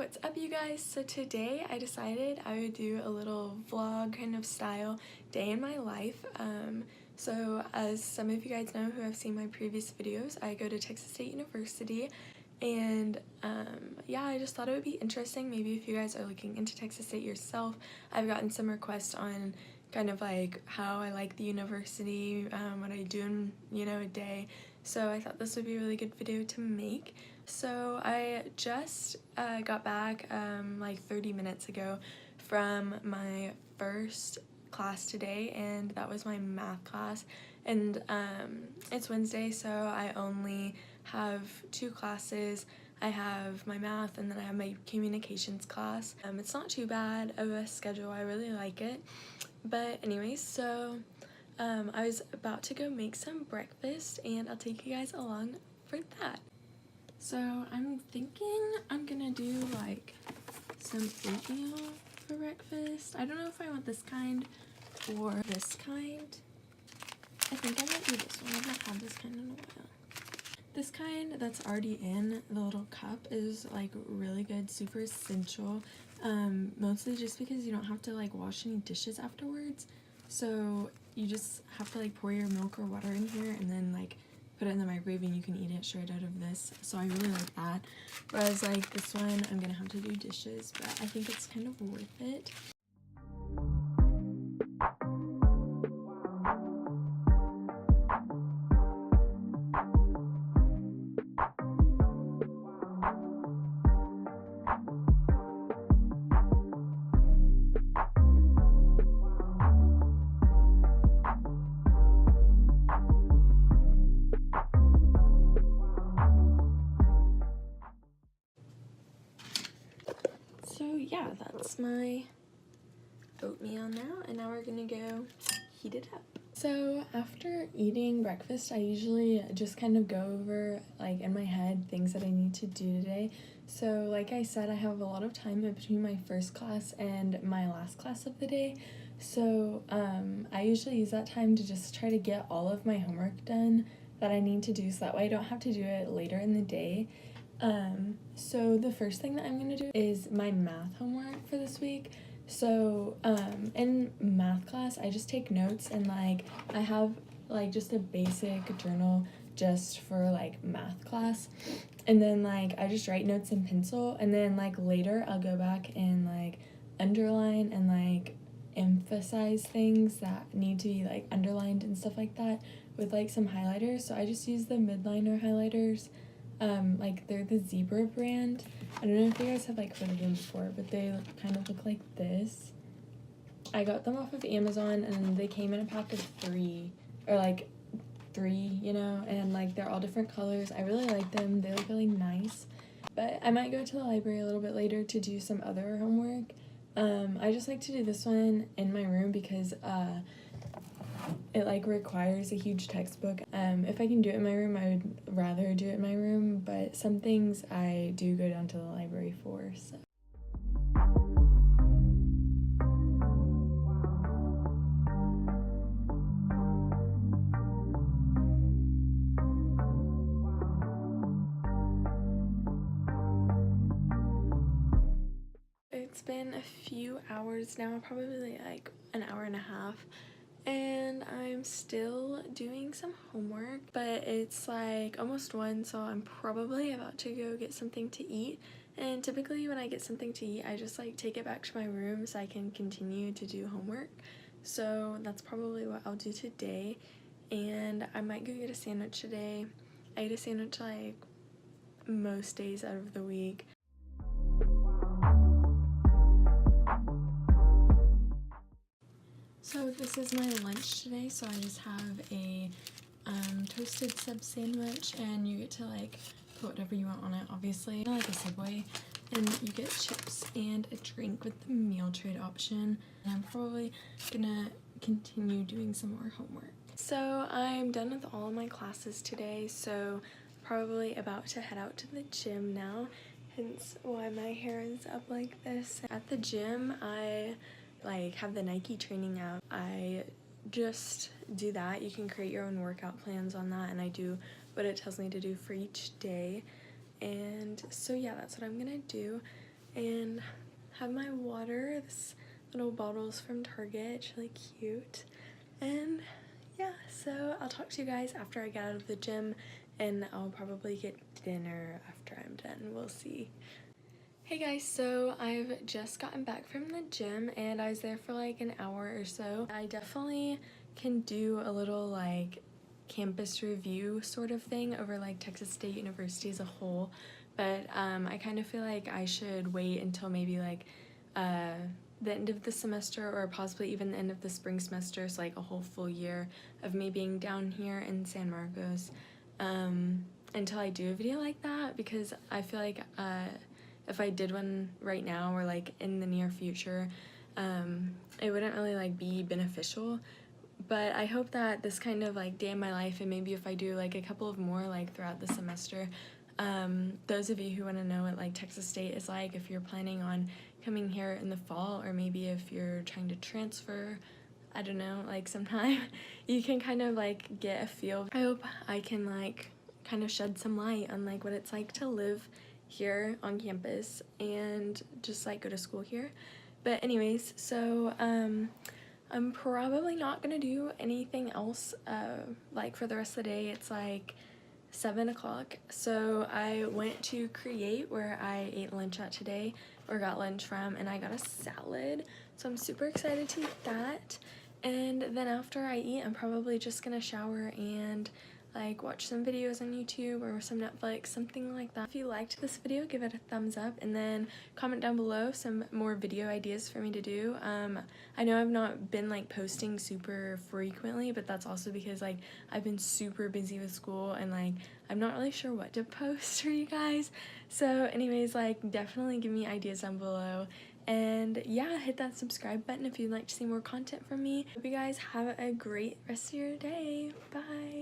What's up, you guys? So today I decided I would do a little vlog kind of style day in my life. So as some of you guys know who have seen my previous videos, I go to Texas State University, and yeah, I just thought it would be interesting. Maybe if you guys are looking into Texas State yourself, I've gotten some requests on kind of like how I like the university, what I do in, a day. So I thought this would be a really good video to make. So I just got back like 30 minutes ago from my first class today, and that was my math class. And it's Wednesday, so I only have 2 classes. I have my math and then I have my communications class. It's not too bad of a schedule. I really like it. But anyways, so I was about to go make some breakfast, and I'll take you guys along for that. So I'm thinking I'm gonna do like some oatmeal for breakfast. I don't know if I want this kind or this kind. I think I might do this one. I've not had this kind in a while. This kind that's already in the little cup is like really good, super essential. Mostly just because you don't have to like wash any dishes afterwards. So you just have to like pour your milk or water in here and then like put it in the microwave and you can eat it straight out of this. So I really like that. Whereas like this one, I'm gonna have to do dishes, but I think it's kind of worth it. So yeah, that's my oatmeal now, and now we're gonna go heat it up. So after eating breakfast, I usually just kind of go over like in my head things that I need to do today. So like I said, I have a lot of time in between my first class and my last class of the day. So I usually use that time to just try to get all of my homework done that I need to do, so that way I don't have to do it later in the day. So the first thing that I'm gonna do is my math homework for this week. So in math class, I just take notes, and like I have like just a basic journal just for like math class, and then like I just write notes in pencil, and then like later I'll go back and like underline and like emphasize things that need to be like underlined and stuff like that with like some highlighters. So I just use the midliner highlighters. Like they're the Zebra brand. I don't know if you guys have like heard of them before, but they kind of look like this. I got them off of Amazon, and they came in a pack of 3, or like 3, and like they're all different colors. I really like them. They look really nice. But I might go to the library a little bit later to do some other homework. I just like to do this one in my room because it like requires a huge textbook. If I can do it in my room, I would rather do it in my room, but some things I do go down to the library for, so. It's been a few hours now, probably like an hour and a half, and I'm still doing some homework, but it's like almost 1, so I'm probably about to go get something to eat. And typically when I get something to eat, I just like take it back to my room so I can continue to do homework. So that's probably what I'll do today, and I might go get a sandwich today. I eat a sandwich like most days out of the week. So this is my lunch today. So I just have a toasted sub sandwich, and you get to like put whatever you want on it, obviously, like a Subway, and you get chips and a drink with the meal trade option. And I'm probably gonna continue doing some more homework. So I'm done with all of my classes today, so probably about to head out to the gym now, hence why my hair is up like this. At the gym, I like have the Nike training app. I just do that. You can create your own workout plans on that, and I do what it tells me to do for each day. And so yeah, that's what I'm gonna do. and have my water. This little bottle's from Target. It's really cute. And yeah, so I'll talk to you guys after I get out of the gym, and I'll probably get dinner after I'm done. We'll see. Hey guys, so I've just gotten back from the gym and I was there for like an hour or so. I definitely can do a little like campus review sort of thing over like Texas State University as a whole, but I kind of feel like I should wait until maybe like the end of the semester, or possibly even the end of the spring semester, so like a whole full year of me being down here in San Marcos, until I do a video like that, because I feel like if I did one right now or like in the near future, it wouldn't really like be beneficial. But I hope that this kind of like day in my life, and maybe if I do like a couple of more like throughout the semester, those of you who want to know what like Texas State is like, if you're planning on coming here in the fall, or maybe if you're trying to transfer, I don't know, like sometime, you can kind of like get a feel. I hope I can like kind of shed some light on like what it's like to live here on campus and just like go to school here. But anyways, so I'm probably not gonna do anything else like for the rest of the day. It's like 7 o'clock, so I went to Create, where I ate lunch at today, or got lunch from, and I got a salad, so I'm super excited to eat that. And then after I eat, I'm probably just gonna shower and like watch some videos on YouTube or some Netflix, something like that. If you liked this video, give it a thumbs up, and then comment down below some more video ideas for me to do. I know I've not been like posting super frequently, but that's also because like I've been super busy with school, and like I'm not really sure what to post for you guys. So anyways, like definitely give me ideas down below. And yeah, hit that subscribe button if you'd like to see more content from me. Hope you guys have a great rest of your day. Bye!